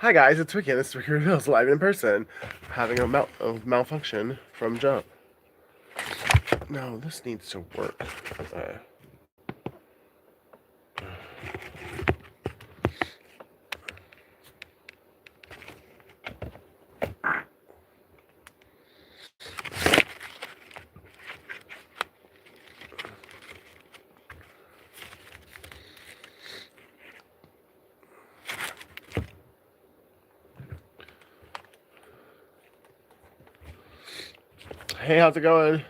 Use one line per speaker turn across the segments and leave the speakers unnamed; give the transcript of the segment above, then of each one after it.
Hi guys, it's Ricky, and this is Ricky Reveals live in person. Having a malfunction from jump. No, this needs to work. Hey, how's it going?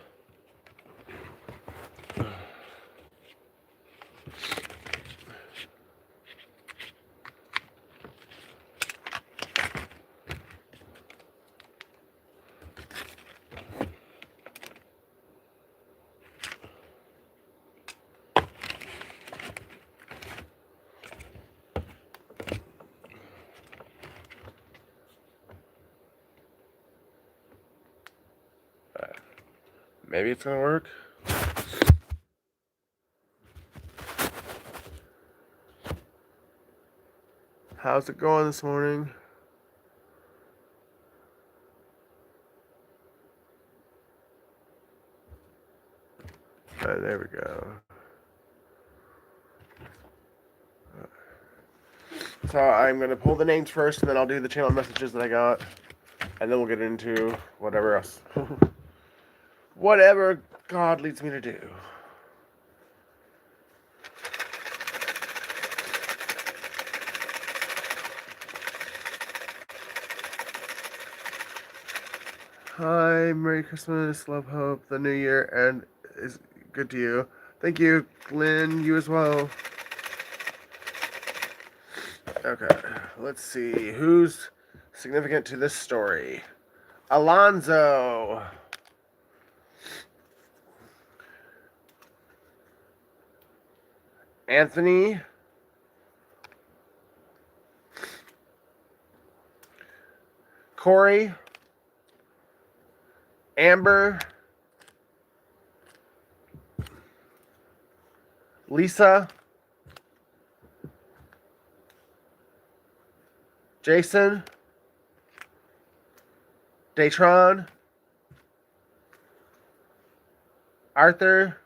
Maybe it's gonna work. How's it going this morning? There we go. So I'm gonna pull the names first, and then I'll do the channel messages that I got, and then we'll get into whatever else. Whatever God leads me to do. Hi, Merry Christmas, love, hope, the new year, and is good to you. Thank you, Lynn, you as well. Okay, let's see, who's significant to this story? Alonzo. Anthony. Corey. Amber. Lisa. Jason. Datron. Arthur.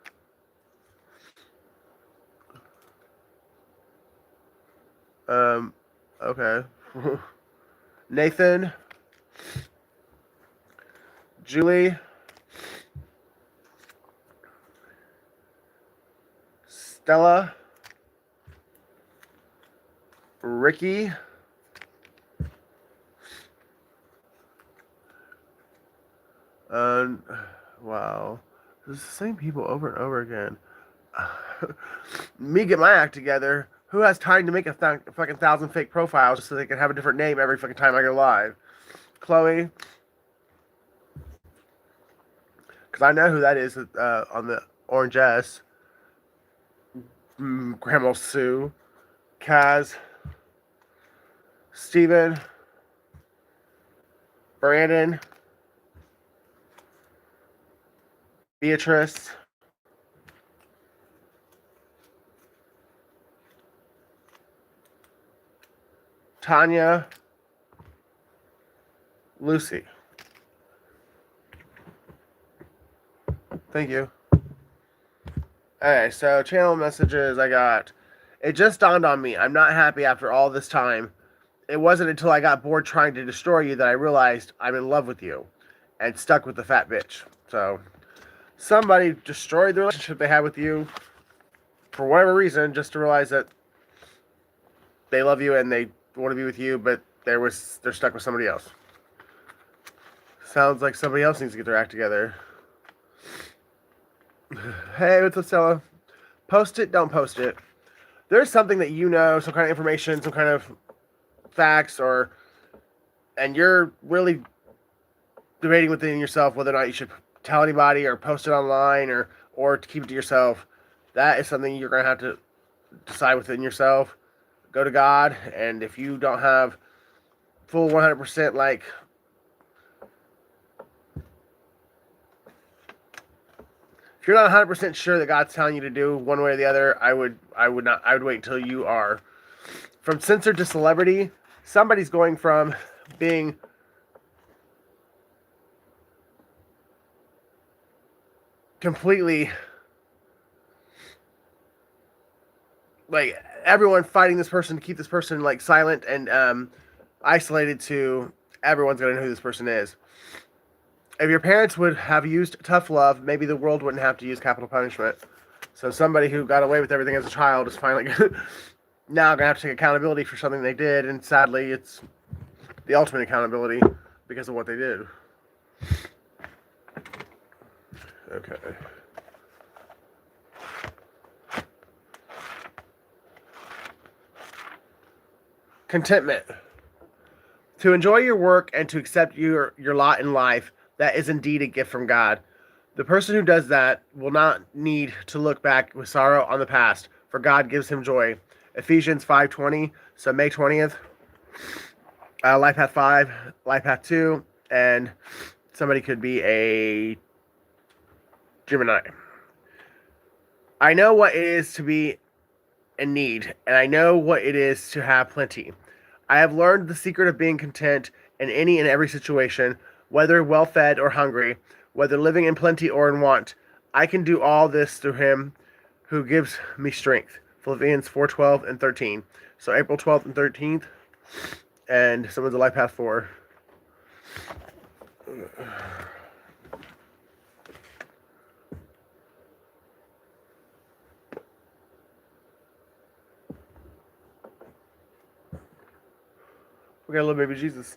Okay. Nathan. Julie. Stella. Ricky. Wow. This is the same people over and over again. Me get my act together. Who has time to make a fucking 1,000 fake profiles just so they can have a different name every fucking time I go live? Chloe. Because I know who that is on the Orange S. Grandma Sue. Kaz. Steven. Brandon. Beatrice. Tanya. Lucy. Thank you. Okay, so channel messages I got. It just dawned on me. I'm not happy after all this time. It wasn't until I got bored trying to destroy you that I realized I'm in love with you and stuck with the fat bitch. So, somebody destroyed the relationship they had with you for whatever reason just to realize that they love you and they want to be with you, but they're stuck with somebody else. Sounds like somebody else needs to get their act together. Hey, what's up, Stella? Post it, don't post it. There's something that you know, some kind of information, some kind of facts, and you're really debating within yourself whether or not you should tell anybody or post it online or to keep it to yourself. That is something you're going to have to decide within yourself. Go to God, and if you don't have full 100% like if you're not 100% sure that God's telling you to do one way or the other, I would wait until you are from censored to celebrity. somebody's going from being completely like everyone fighting this person to keep this person like silent and isolated to everyone's gonna know who this person is. If your parents would have used tough love, maybe the world wouldn't have to use capital punishment. So somebody who got away with everything as a child is finally now gonna have to take accountability for something they did, and sadly, it's the ultimate accountability because of what they did. Okay. Contentment. To enjoy your work and to accept your lot in life, that is indeed a gift from God. The person who does that will not need to look back with sorrow on the past, for God gives him joy. Ephesians 5:20, so May 20th. Life Path 5, Life Path 2, and somebody could be a Gemini. I know what it is to be in need, and I know what it is to have plenty. I have learned the secret of being content in any and every situation, whether well-fed or hungry, whether living in plenty or in want. I can do all this through him who gives me strength. Philippians 4:12 and 13. So April 12th and 13th, and someone's a Life Path 4. We got a little baby Jesus.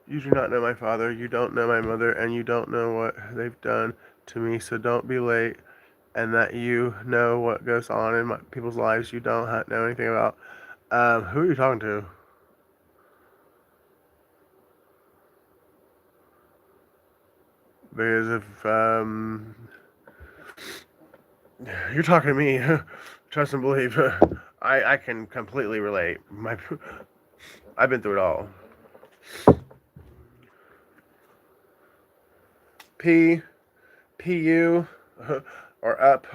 You do not know my father, you don't know my mother, and you don't know what they've done to me, so don't be late, and that you know what goes on in people's lives you don't know anything about. Who are you talking to? Because if you're talking to me, trust and believe, I can completely relate. I've been through it all. PU, or up.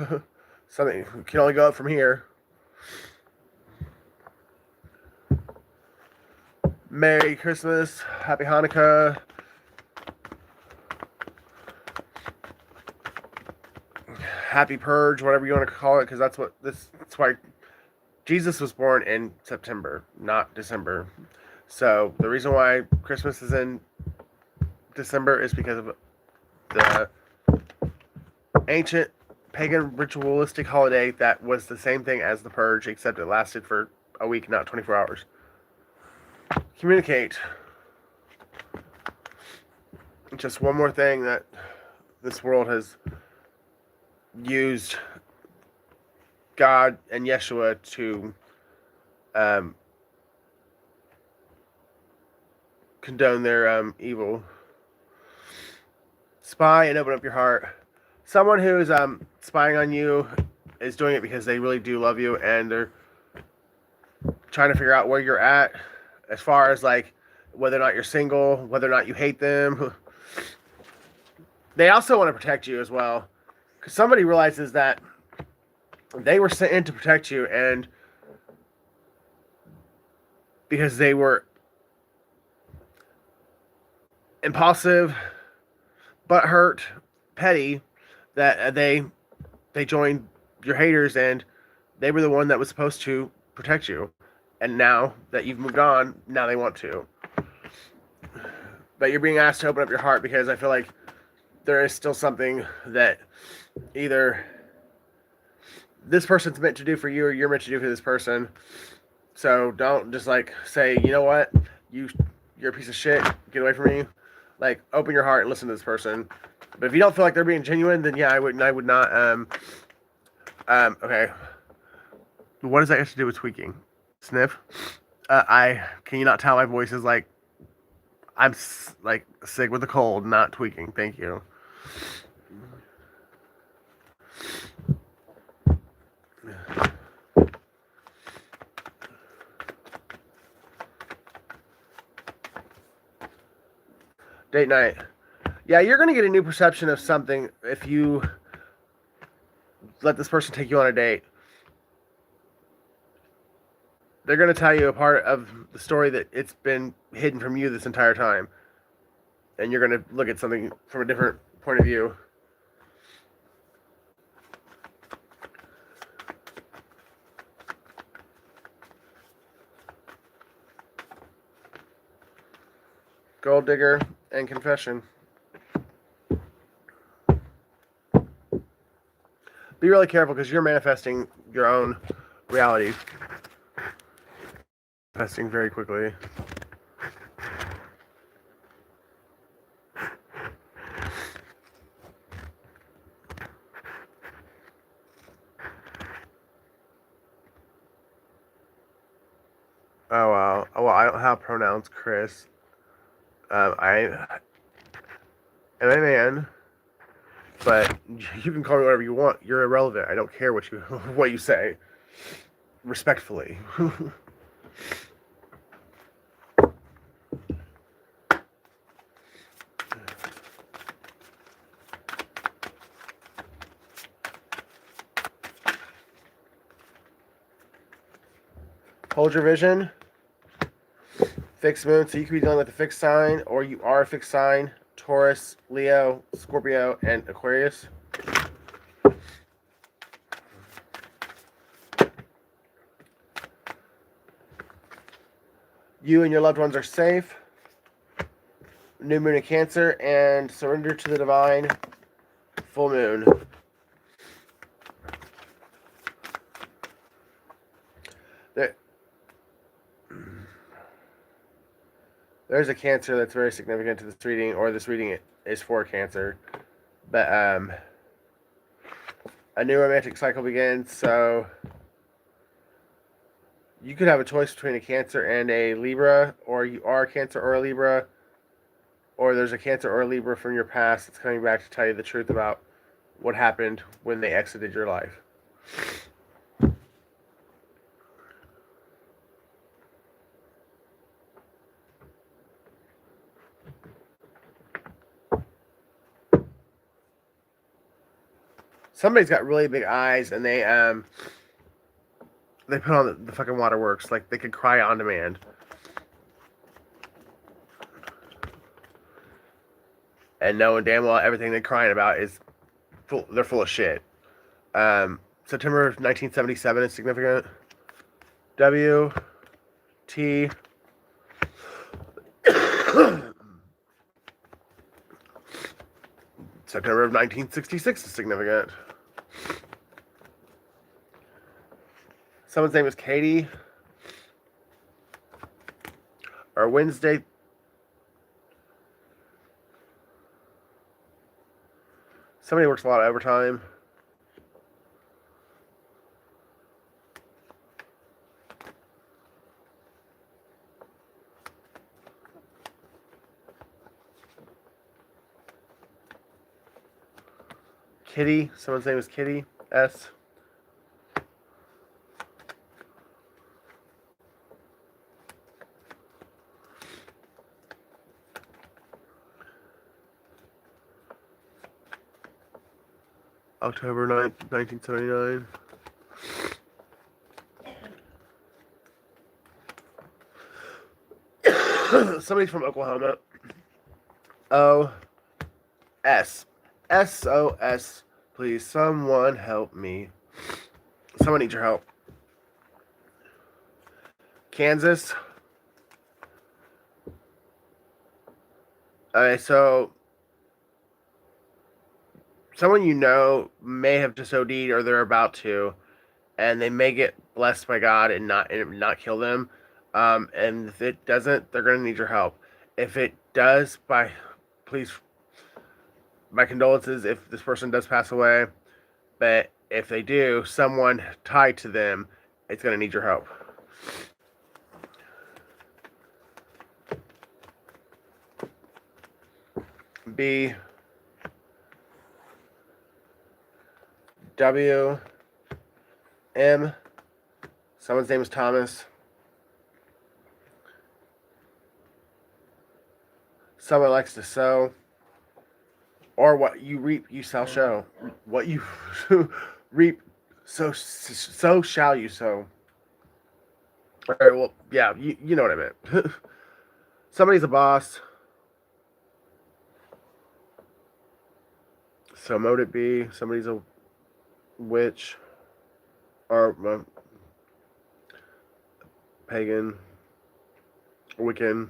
Something can only go up from here. Merry Christmas, Happy Hanukkah. Happy Purge, whatever you want to call it, because that's why Jesus was born in September, not December. So the reason why Christmas is in December is because of the ancient pagan ritualistic holiday that was the same thing as the Purge, except it lasted for a week, not 24 hours. Communicate. Just one more thing that this world has used God and Yeshua to condone their evil. Spy and open up your heart. Someone who is spying on you is doing it because they really do love you, and they're trying to figure out where you're at as far as like whether or not you're single, whether or not you hate them. They also want to protect you as well, because somebody realizes that they were sent in to protect you, and because they were impulsive, butthurt, petty, that they joined your haters, and they were the one that was supposed to protect you. And now that you've moved on, now they want to. But you're being asked to open up your heart, because I feel like there is still something that either this person's meant to do for you or you're meant to do for this person. So don't just like say, you know what, you're a piece of shit, get away from me. Like, open your heart and listen to this person. But if you don't feel like they're being genuine, then yeah, I would not. Okay. What does that have to do with tweaking? Sniff. Can you not tell my voice is like, I'm like sick with a cold, not tweaking. Thank you. Date night. Yeah, you're going to get a new perception of something if you let this person take you on a date. they're going to tell you a part of the story that it's been hidden from you this entire time. And you're going to look at something from a different point of view. Gold digger and confession. Be really careful because you're manifesting your own reality. Manifesting very quickly. Oh wow. Oh, well, I don't have pronouns, Chris. I am a man, but you can call me whatever you want. You're irrelevant. I don't care what you say. Respectfully. Hold your vision. Fixed moon, so you could be dealing with a fixed sign, or you are a fixed sign. Taurus, Leo, Scorpio, and Aquarius. You and your loved ones are safe. New moon in Cancer, and surrender to the divine. Full moon. There's a Cancer that's very significant to this reading, or this reading is for Cancer. But a new romantic cycle begins, so you could have a choice between a Cancer and a Libra, or you are a Cancer or a Libra, or there's a Cancer or a Libra from your past that's coming back to tell you the truth about what happened when they exited your life. Somebody's got really big eyes, and they put on the fucking waterworks. Like, they could cry on demand. And knowing damn well everything they're crying about is they're full of shit. September 1977 is significant. W. T. September of 1966 is significant. Someone's name is Katie. Or Wednesday. Somebody works a lot of overtime. Kitty. Someone's name is Kitty. S. October 9th, 1979. Somebody's from Oklahoma. O. S. SOS. Please, someone help me. Someone needs your help. Kansas. Okay, so someone you know may have just OD'd or they're about to, and they may get blessed by God and not kill them. And if it doesn't, they're gonna need your help. If it does, please, my condolences if this person does pass away. But if they do, someone tied to them, it's gonna need your help. B. W. M. Someone's name is Thomas. Someone likes to sow. Or what you reap, you shall sow. What you reap, so shall you sow. All right, well, yeah, you know what I meant. Somebody's a boss. So mote it be somebody's a witch or pagan, Wiccan.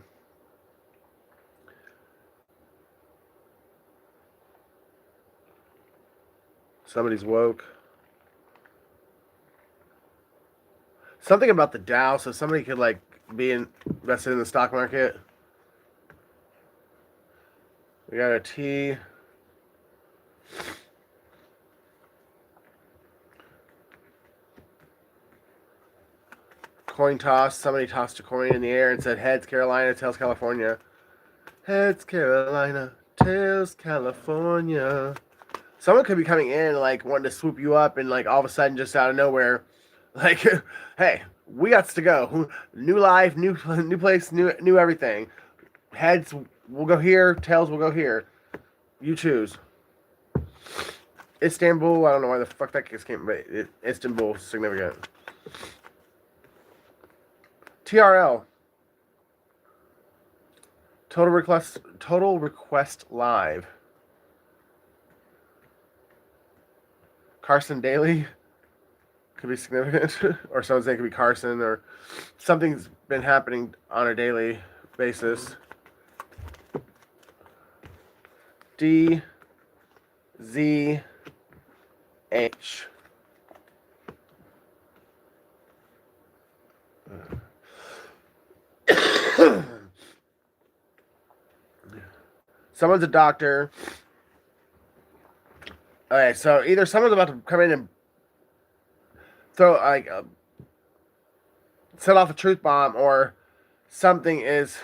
Somebody's woke. Something about the Dow, so somebody could like be invested in the stock market. We got a T. Coin toss. Somebody tossed a coin in the air and said heads Carolina, tails California. Heads Carolina, tails California. Someone could be coming in like wanting to swoop you up and like all of a sudden just out of nowhere, like, hey, we got to go. New life, new place, new everything. Heads will go here, tails will go here. You choose. Istanbul, I don't know why the fuck that case came, but Istanbul significant. TRL. Total request live. Carson Daly could be significant, or someone saying it could be Carson, or something's been happening on a daily basis. D Z H. Someone's a doctor. Okay, so either someone's about to come in and throw like set off a truth bomb, or something is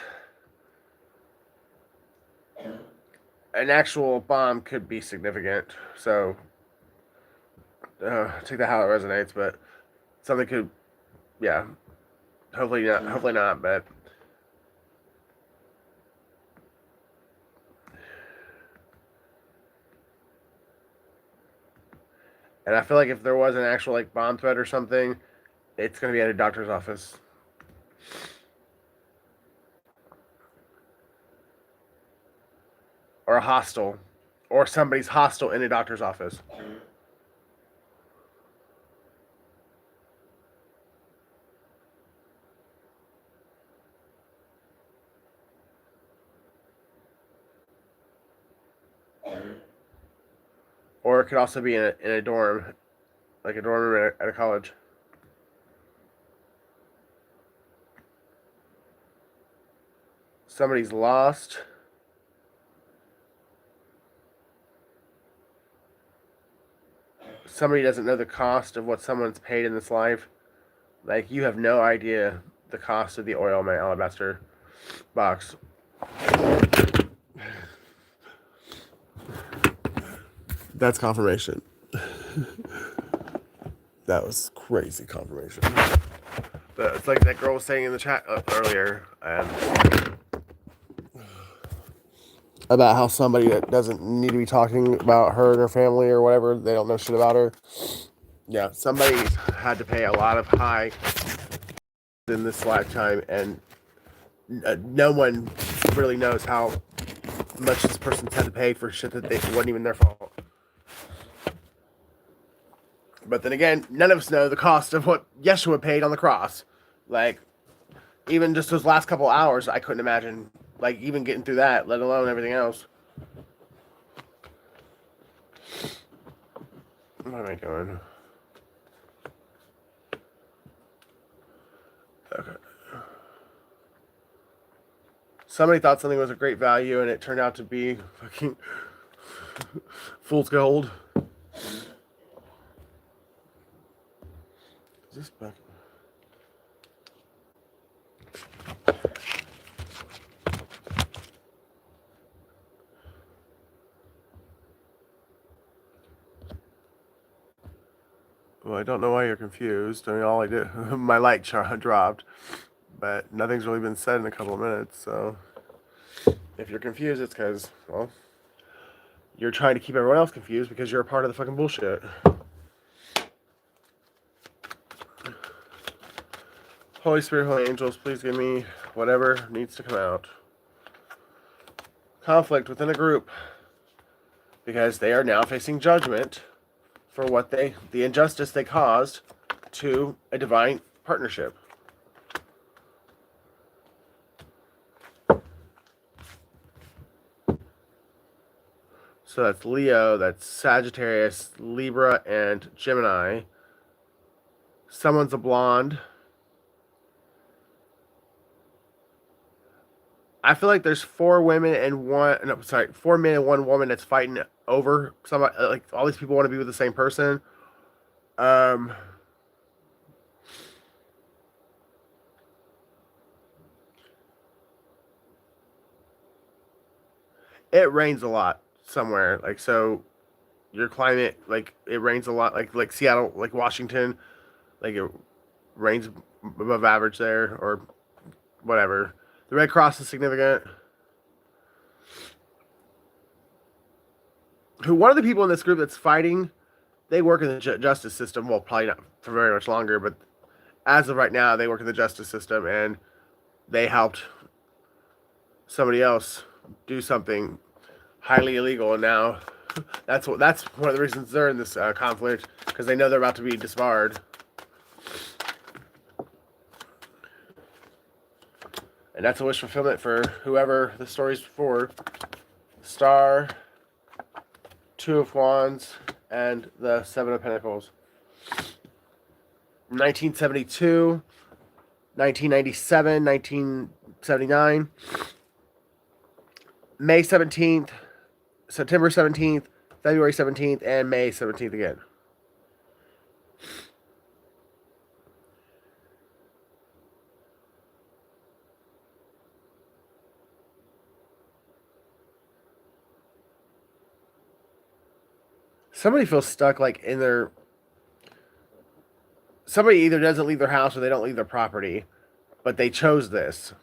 an actual bomb could be significant. So take that how it resonates, but something could, yeah. Hopefully not, but and I feel like if there was an actual like bomb threat or something, it's gonna be at a doctor's office. Or a hostel. Or somebody's hostile in a doctor's office. Or it could also be in a dorm, like a dorm room at a college. Somebody's lost. Somebody doesn't know the cost of what someone's paid in this life. Like, you have no idea the cost of the oil in my alabaster box. That's confirmation. That was crazy confirmation. But it's like that girl was saying in the chat earlier, about how somebody that doesn't need to be talking about her and her family or whatever, they don't know shit about her. Yeah, somebody had to pay a lot of high in this lifetime, and no one really knows how much this person's had to pay for shit that wasn't even their fault. But then again, none of us know the cost of what Yeshua paid on the cross. Like, even just those last couple hours, I couldn't imagine, like, even getting through that, let alone everything else. What am I doing? Okay. Somebody thought something was a great value, and it turned out to be fucking fool's gold. Is this back? Well, I don't know why you're confused. I mean, all I did, my light dropped, but nothing's really been said in a couple of minutes. So, if you're confused, it's because, well, you're trying to keep everyone else confused because you're a part of the fucking bullshit. Holy Spirit, Holy Angels, please give me whatever needs to come out. Conflict within a group, because they are now facing judgment for what the injustice they caused to a divine partnership. So that's Leo, that's Sagittarius, Libra, and Gemini. Someone's a blonde. I feel like there's 4 women and 4 men and 1 woman that's fighting over somebody. Like all these people want to be with the same person. It rains a lot somewhere. Like so, your climate, like it rains a lot. Like Seattle, like Washington, like it rains above average there or whatever. The Red Cross is significant. One of the people in this group that's fighting, they work in the justice system. Well, probably not for very much longer, but as of right now, they work in the justice system, and they helped somebody else do something highly illegal, and now that's one of the reasons they're in this conflict, because they know they're about to be disbarred. And that's a wish fulfillment for whoever the story's for. Star, 2 of Wands, and the 7 of Pentacles. 1972, 1997, 1979, May 17th, September 17th, February 17th, and May 17th again. Somebody feels stuck, like in their... Somebody either doesn't leave their house or they don't leave their property, but they chose this.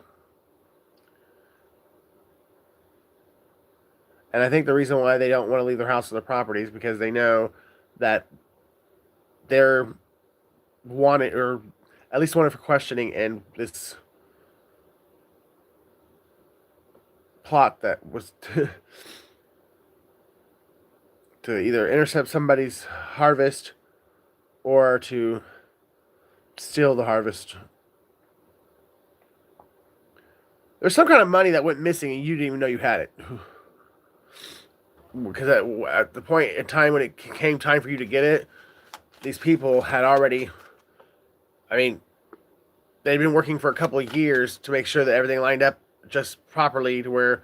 And I think the reason why they don't want to leave their house or their property is because they know that they're wanted, or at least wanted for questioning in this plot that was to either intercept somebody's harvest or to steal the harvest. There's some kind of money that went missing and you didn't even know you had it. Because at the point in time when it came time for you to get it, these people had already, I mean, they'd been working for a couple of years to make sure that everything lined up just properly, to where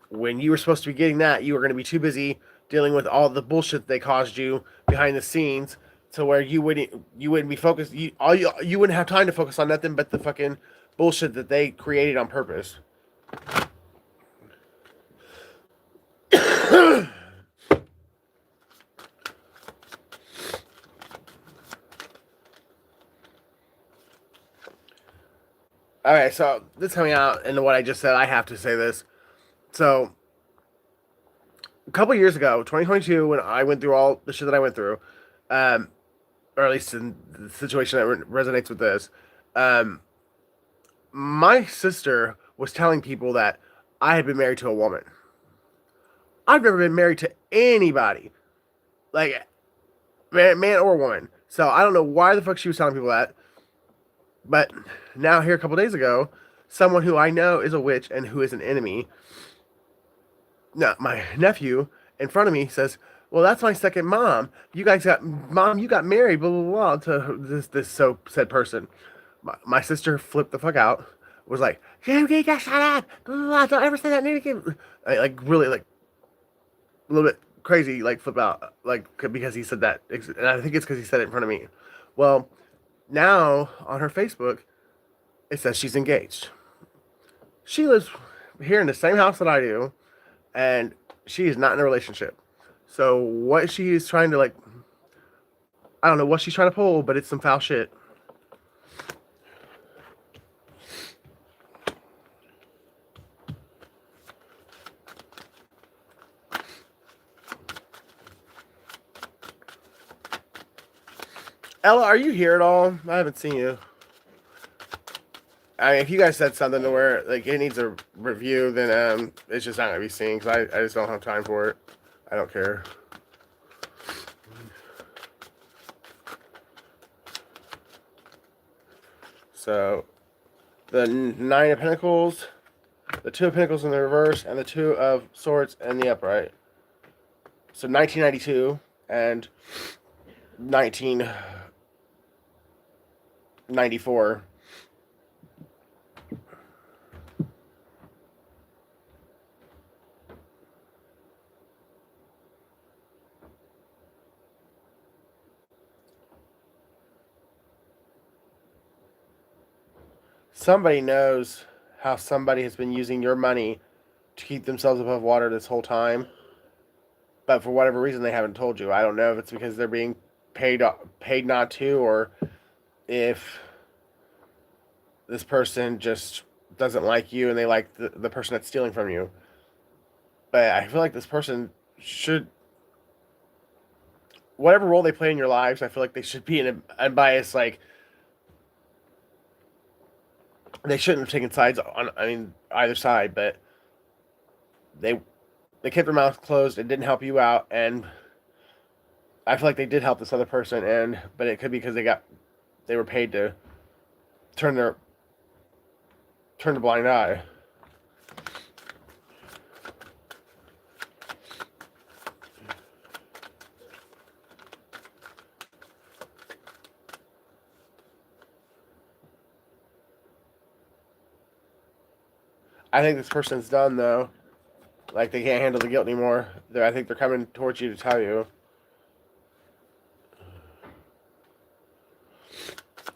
when you were supposed to be getting that, you were going to be too busy dealing with all the bullshit they caused you behind the scenes, to where you wouldn't be focused. You wouldn't have time to focus on nothing but the fucking bullshit that they created on purpose. Alright, so this coming out into what I just said, I have to say this. So, a couple years ago, 2022, when I went through all the shit that I went through, or at least in the situation that resonates with this, my sister was telling people that I had been married to a woman. I've never been married to anybody, like man or woman. So I don't know why the fuck she was telling people that. But now here a couple days ago, someone who I know is a witch and who is an enemy, no, my nephew in front of me says, "Well, that's my second mom. You got married, blah blah blah," to this so said person. My sister flipped the fuck out. Was like, "You just shut up! Blah, blah, blah, don't ever say that name again." Like really, like a little bit crazy, like flip out, like because he said that, and I think it's because he said it in front of me. Well, now on her Facebook, it says she's engaged. She lives here in the same house that I do, and she is not in a relationship. So what she is trying to, like, I don't know what she's trying to pull, but it's some foul shit. Ella, are you here at all? I haven't seen you. if you guys said something to where like it needs a review, then it's just not gonna be seen because I just don't have time for it. I don't care. So the Nine of Pentacles, the Two of Pentacles in the reverse, and the Two of Swords in the upright. So 1992 and 1994. Somebody knows how somebody has been using your money to keep themselves above water this whole time, but for whatever reason they haven't told you. I don't know if it's because they're being paid not to, or if this person just doesn't like you and they like the person that's stealing from you. But I feel like this person should, whatever role they play in your lives, I feel like they should be an unbiased, like, they shouldn't have taken sides on, I mean, either side, but they kept their mouth closed and didn't help you out, and I feel like they did help this other person, but it could be because they were paid to turn a blind eye. I think this person's done though. Like they can't handle the guilt anymore. I think they're coming towards you to tell you.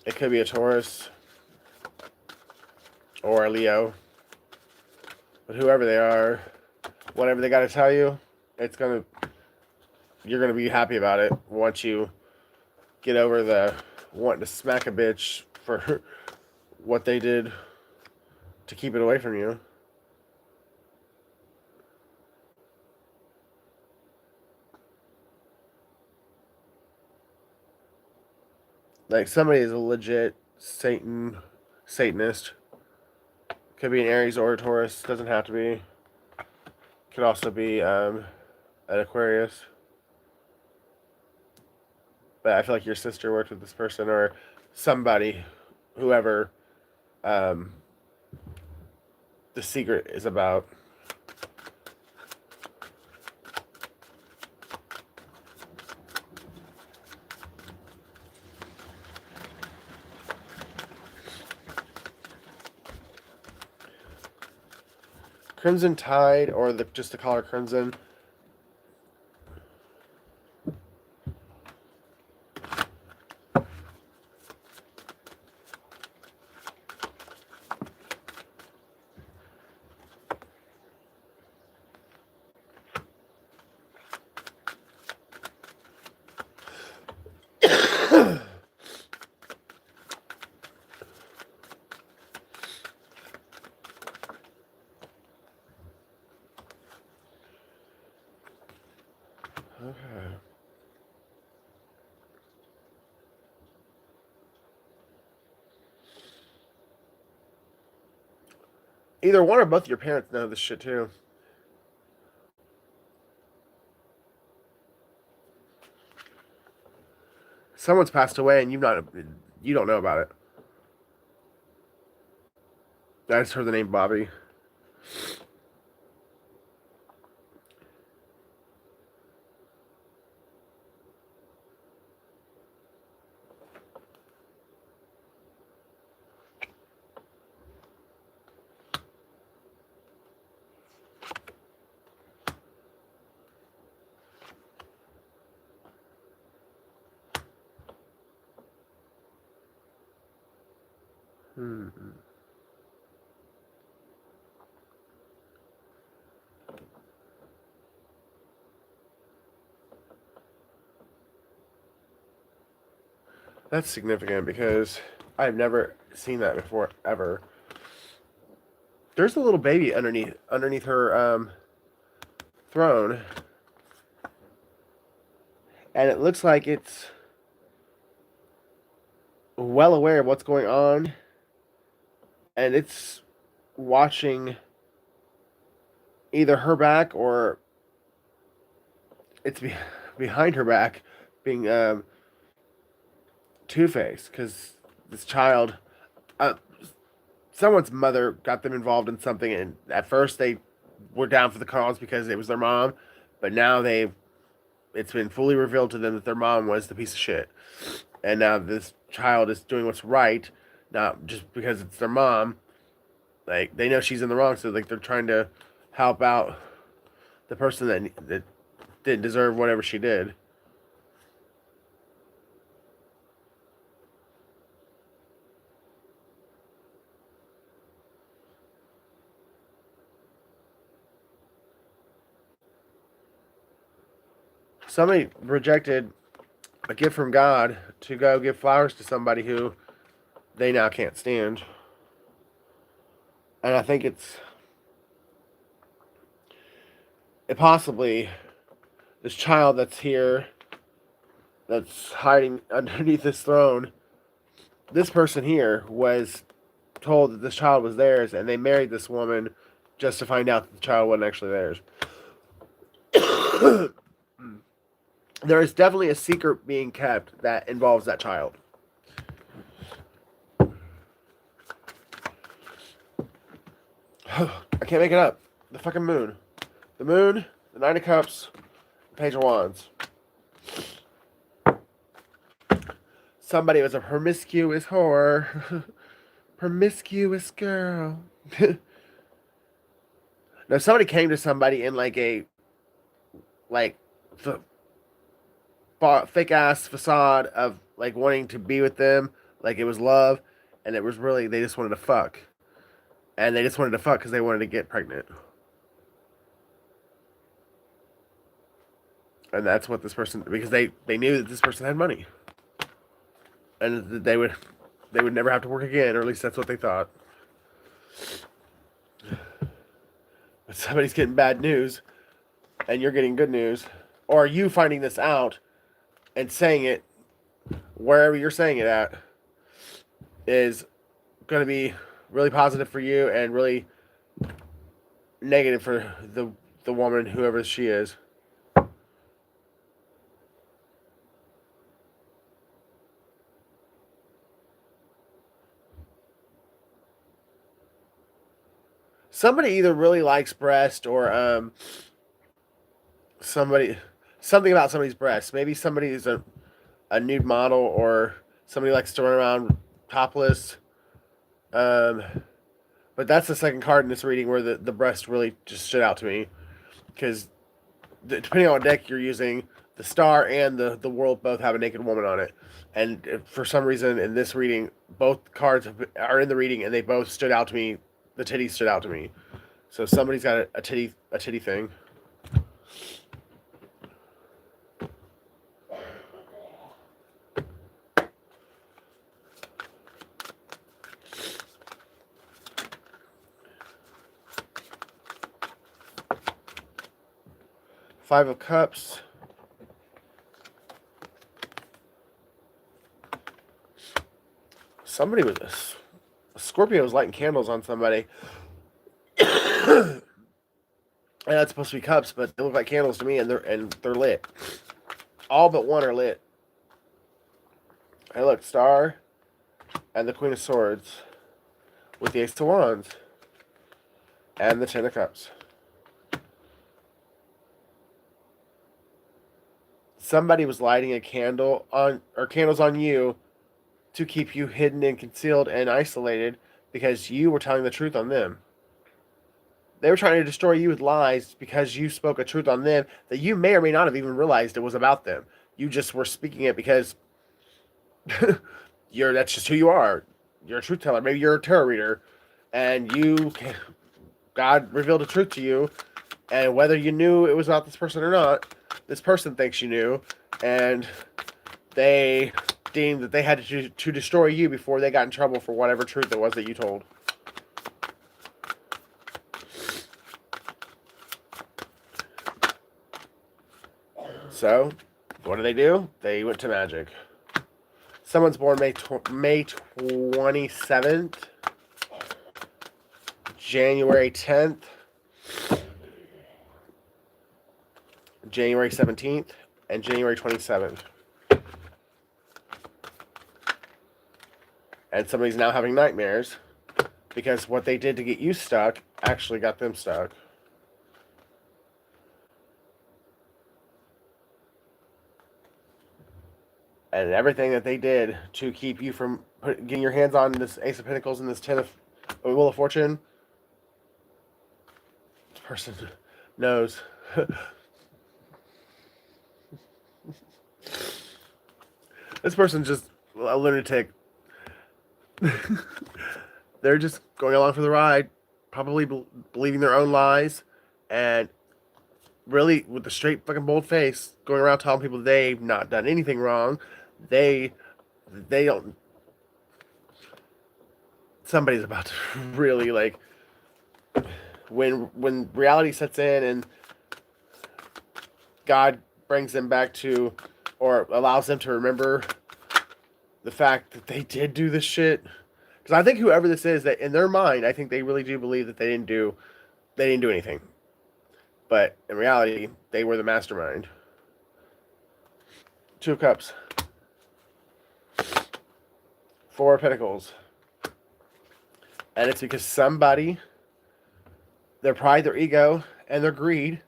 It could be a Taurus or a Leo. But whoever they are, whatever they got to tell you, you're gonna be happy about it once you get over the wanting to smack a bitch for what they did to keep it away from you. Like somebody is a legit Satanist. Could be an Aries or a Taurus. Doesn't have to be. Could also be an Aquarius. But I feel like your sister worked with this person or somebody, whoever the secret is about. Crimson Tide, or just the color crimson. Okay. Either one or both of your parents know this shit too. Someone's passed away and you don't know about it. I just heard the name Bobby. That's significant because I've never seen that before, ever. There's a little baby underneath her throne, and it looks like it's well aware of what's going on, and it's watching either her back or it's behind her back being two-faced, because this child, uh, someone's mother got them involved in something, and at first they were down for the cause because it was their mom, but now it's been fully revealed to them that their mom was the piece of shit, and now this child is doing what's right, not just because it's their mom. Like, they know she's in the wrong, so like they're trying to help out the person that didn't deserve whatever she did. Somebody rejected a gift from God to go give flowers to somebody who they now can't stand. And I think it possibly this child that's here, that's hiding underneath this throne. This person here was told that this child was theirs, and they married this woman just to find out that the child wasn't actually theirs. There is definitely a secret being kept that involves that child. I can't make it up. The fucking moon. The moon, the Nine of Cups, the Page of Wands. Somebody was a promiscuous whore. Promiscuous girl. Now, somebody came to somebody in like a fake ass facade of like wanting to be with them, like it was love, and it was really they just wanted to fuck, and they just wanted to fuck because they wanted to get pregnant, and that's what this person, because they knew that this person had money, and that they would never have to work again, or at least that's what they thought. But somebody's getting bad news, and you're getting good news, or you finding this out and saying it wherever you're saying it at is going to be really positive for you and really negative for the woman, whoever she is. Somebody either really likes breast or something about somebody's breast. Maybe somebody is a nude model, or somebody likes to run around topless. Um, but that's the second card in this reading where the breast really just stood out to me, because depending on what deck you're using, the star and the world both have a naked woman on it, and for some reason in this reading, both cards are in the reading and they both stood out to me. The titties stood out to me, so somebody's got a titty thing. Five of Cups. Somebody with this. Scorpio was lighting candles on somebody. And that's supposed to be cups, but they look like candles to me, and they're lit. All but one are lit. Hey, look, Star and the Queen of Swords with the Ace of Wands and the Ten of Cups. Somebody was lighting a candle on, or candles on you, to keep you hidden and concealed and isolated because you were telling the truth on them. They were trying to destroy you with lies because you spoke a truth on them that you may or may not have even realized it was about them. You just were speaking it because that's just who you are. You're a truth teller. Maybe you're a tarot reader, and God revealed the truth to you, and whether you knew it was about this person or not, this person thinks you knew, and they deemed that they had to destroy you before they got in trouble for whatever truth it was that you told. So, what do? They went to magic. Someone's born May 27th. January 10th, January 17th, and January 27th. And somebody's now having nightmares because what they did to get you stuck actually got them stuck. And everything that they did to keep you from getting your hands on this Ace of Pentacles and this Wheel of Fortune, this person knows. This person's just a lunatic. They're just going along for the ride, probably believing their own lies, and really, with a straight fucking bold face, going around telling people they've not done anything wrong. They don't. Somebody's about to really, like, when reality sets in and God brings them back to, or allows them to remember the fact that they did do this shit. Because I think whoever this is, that in their mind, I think they really do believe that they didn't do anything. But in reality, they were the mastermind. Two of Cups. Four of Pentacles. And it's because somebody, their pride, their ego, and their greed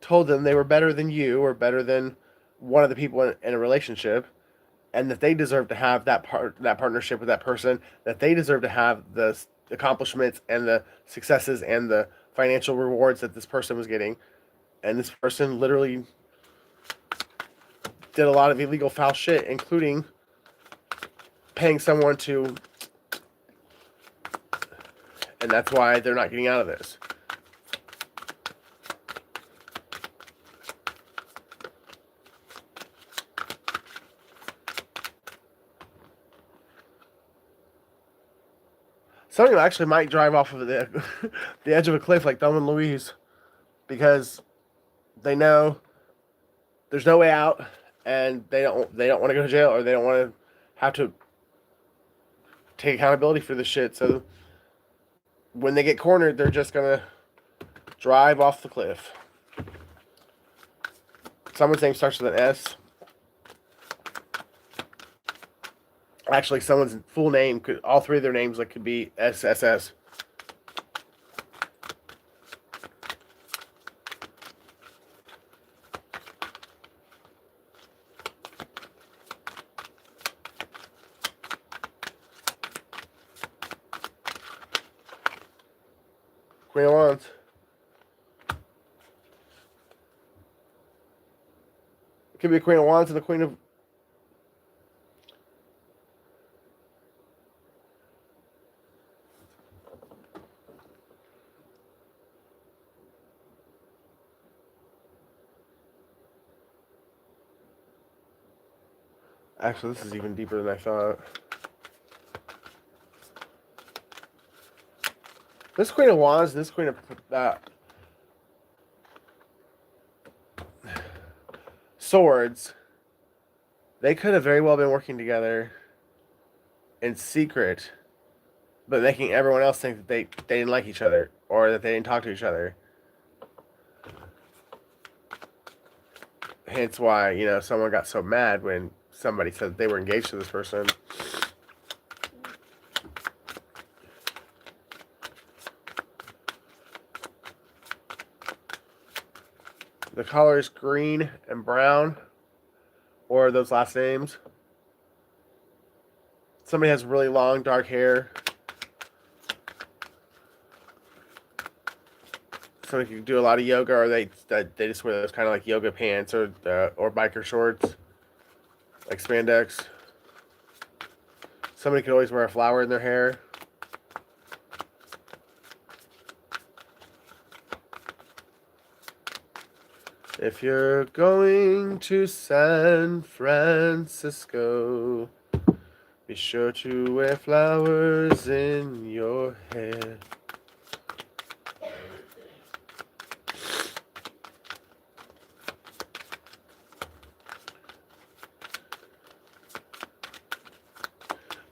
told them they were better than you or better than one of the people in a relationship, and that they deserve to have that partnership with that person, that they deserve to have the accomplishments and the successes and the financial rewards that this person was getting. And this person literally did a lot of illegal foul shit, including paying someone to, and that's why they're not getting out of this. Some of you actually might drive off of the edge of a cliff like Thelma and Louise, because they know there's no way out, and they don't want to go to jail, or they don't want to have to take accountability for this shit. So when they get cornered, they're just gonna drive off the cliff. Someone's name starts with an S. Actually, someone's full name could, all three of their names could be SSS. Queen of Wands. It could be a Queen of Wands and the Queen of... Actually, this is even deeper than I thought. This Queen of Wands and this Queen of Swords, they could have very well been working together in secret, but making everyone else think that they didn't like each other, or that they didn't talk to each other. Hence why, you know, someone got so mad when somebody said they were engaged to this person. The color is green and brown, or those last names. Somebody has really long, dark hair. Somebody can do a lot of yoga, or they just wear those kind of like yoga pants, or biker shorts, like spandex. Somebody could always wear a flower in their hair. If you're going to San Francisco, be sure to wear flowers in your hair.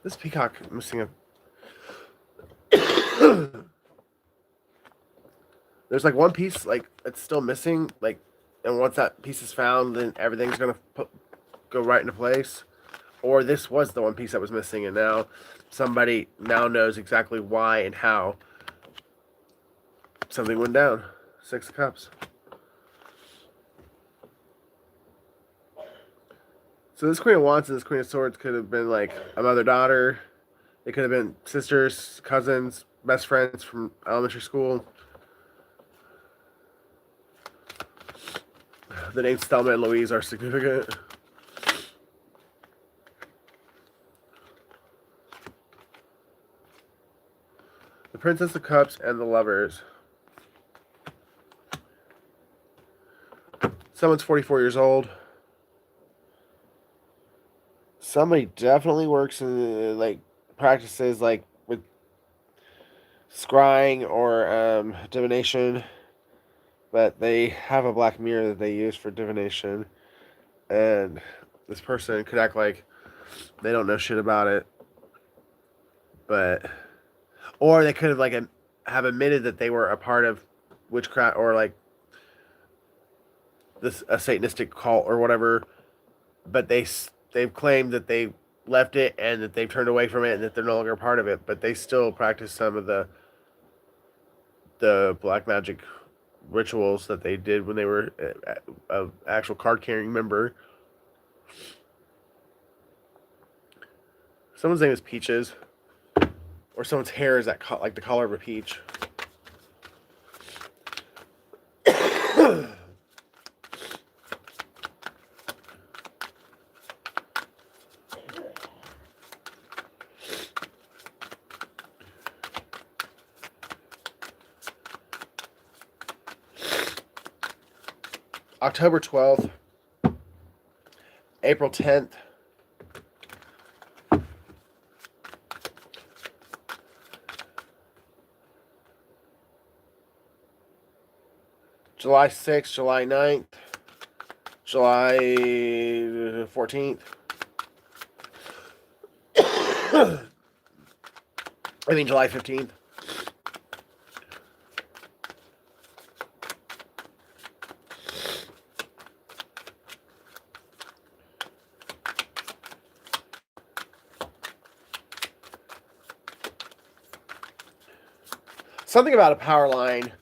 This peacock missing a... There's like one piece like it's still missing, like, and once that piece is found, then everything's gonna go right into place. Or this was the one piece that was missing, and now somebody now knows exactly why and how something went down. 6 of Cups. So this Queen of Wands and this Queen of Swords could have been like a mother-daughter. They could have been sisters, cousins, best friends from elementary school. The names Thelma and Louise are significant. The Princess of Cups and the Lovers. Someone's 44 years old. Somebody definitely works in, like, practices, like, with scrying or divination. But they have a black mirror that they use for divination. And this person could act like they don't know shit about it. But... Or they could have, like, have admitted that they were a part of witchcraft or, like, a Satanistic cult or whatever. But they've claimed that they left it and that they've turned away from it and that they're no longer a part of it. But they still practice some of the black magic rituals that they did when they were an actual card-carrying member. Someone's name is Peaches. Or someone's hair is like the color of a peach. October 12th, April 10th, July 6th, July 9th, July 14th. I mean July 15th. Something about a power line.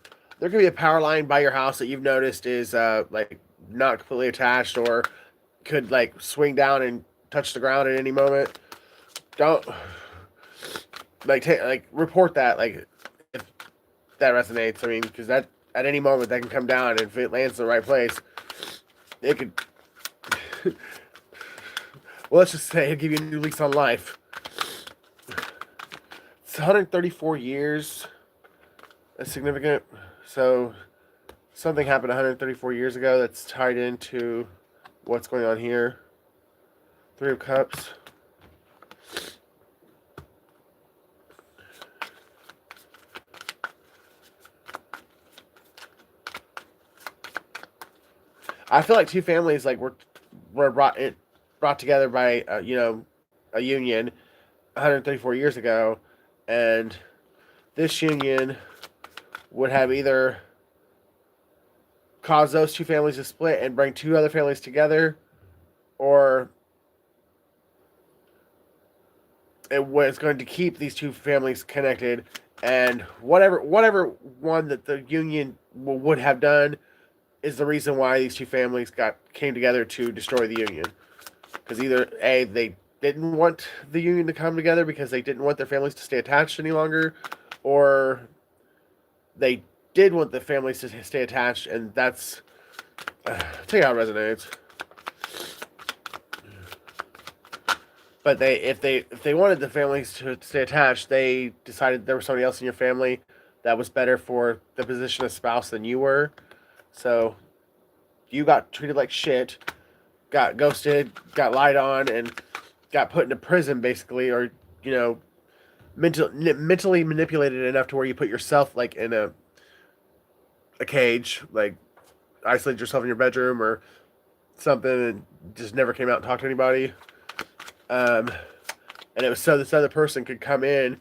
There could be a power line by your house that you've noticed is like not completely attached or could like swing down and touch the ground at any moment. Don't report that, like, if that resonates. I mean, because that at any moment that can come down, and if it lands in the right place, it could. Well, let's just say it'll give you a new lease on life. It's 134 years. That's significant. So something happened 134 years ago that's tied into what's going on here. 3 of Cups. I feel like two families like were brought together by a union 134 years ago, and this union would have either caused those two families to split and bring two other families together, or it was going to keep these two families connected. And whatever one that the union would have done is the reason why these two families came together to destroy the union. Because either A, they didn't want the union to come together because they didn't want their families to stay attached any longer, or they did want the families to stay attached, and that's tell you how it resonates. But if they wanted the families to stay attached, they decided there was somebody else in your family that was better for the position of spouse than you were. So you got treated like shit, got ghosted, got lied on, and got put into prison, basically, or mentally manipulated enough to where you put yourself like in a cage, like isolated yourself in your bedroom or something, and just never came out and talked to anybody. And it was so this other person could come in,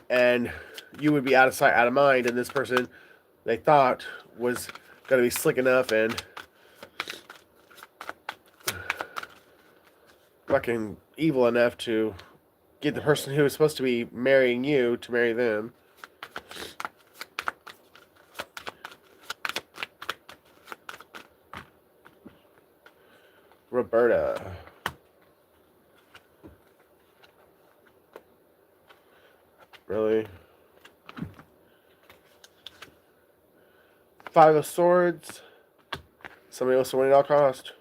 and you would be out of sight, out of mind, and this person they thought was going to be slick enough and fucking evil enough to get the person who was supposed to be marrying you to marry them. Roberta. Really? Five of Swords. Somebody else to win at all cost.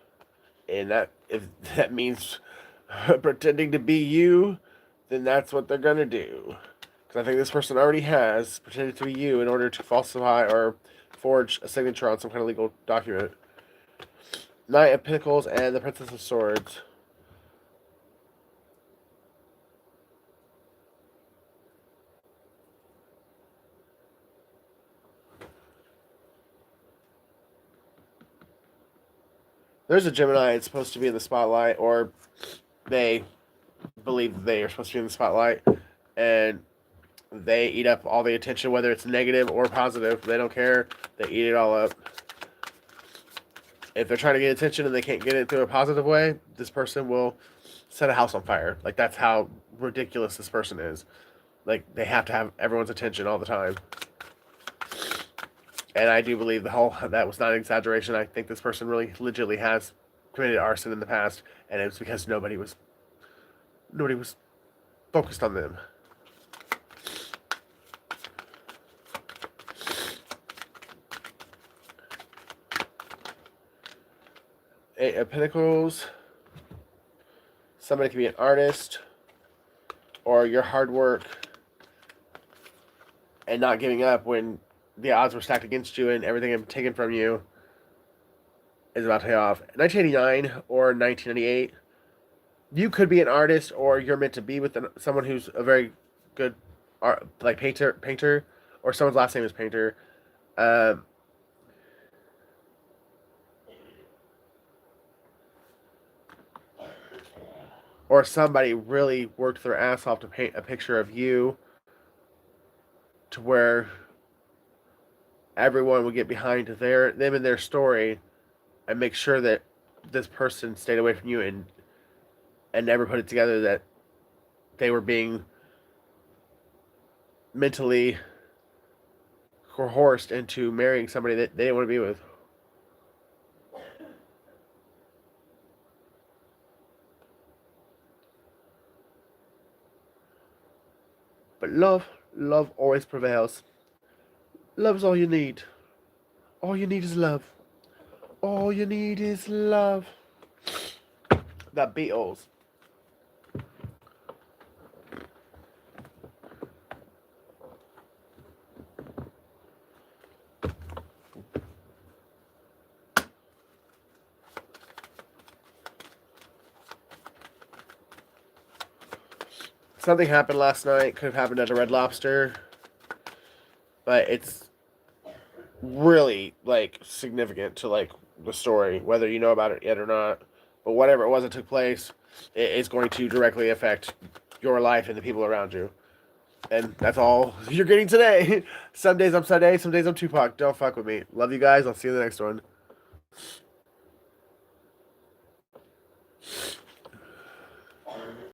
And that, if that means pretending to be you, then that's what they're gonna do. Because I think this person already has pretended to be you in order to falsify or forge a signature on some kind of legal document. Knight of Pentacles and the Princess of Swords. There's a Gemini that's supposed to be in the spotlight, or they believe they are supposed to be in the spotlight, and they eat up all the attention, whether it's negative or positive. They don't care. They eat it all up. If they're trying to get attention and they can't get it through a positive way, this person will set a house on fire. Like, that's how ridiculous this person is. Like, they have to have everyone's attention all the time. And I do believe that was not an exaggeration. I think this person really legitimately has committed arson in the past, and it was because nobody was focused on them. Eight of Pentacles. Somebody can be an artist, or your hard work and not giving up when the odds were stacked against you and everything had been taken from you is about to pay off. 1989 or 1998. You could be an artist, or you're meant to be with someone who's a very good art, like painter, or someone's last name is Painter. Or somebody really worked their ass off to paint a picture of you to where everyone would get behind them and their story and make sure that this person stayed away from you and never put it together that they were being mentally coerced into marrying somebody that they didn't want to be with. But love always prevails. Love's all you need. All you need is love. All you need is love. The Beatles. Something happened last night. Could have happened at a Red Lobster. But it's really, like, significant to, like, the story, whether you know about it yet or not. But whatever it was that took place, it is going to directly affect your life and the people around you. And that's all you're getting today. Some days I'm Sunday, some days I'm Tupac. Don't fuck with me. Love you guys. I'll see you in the next one.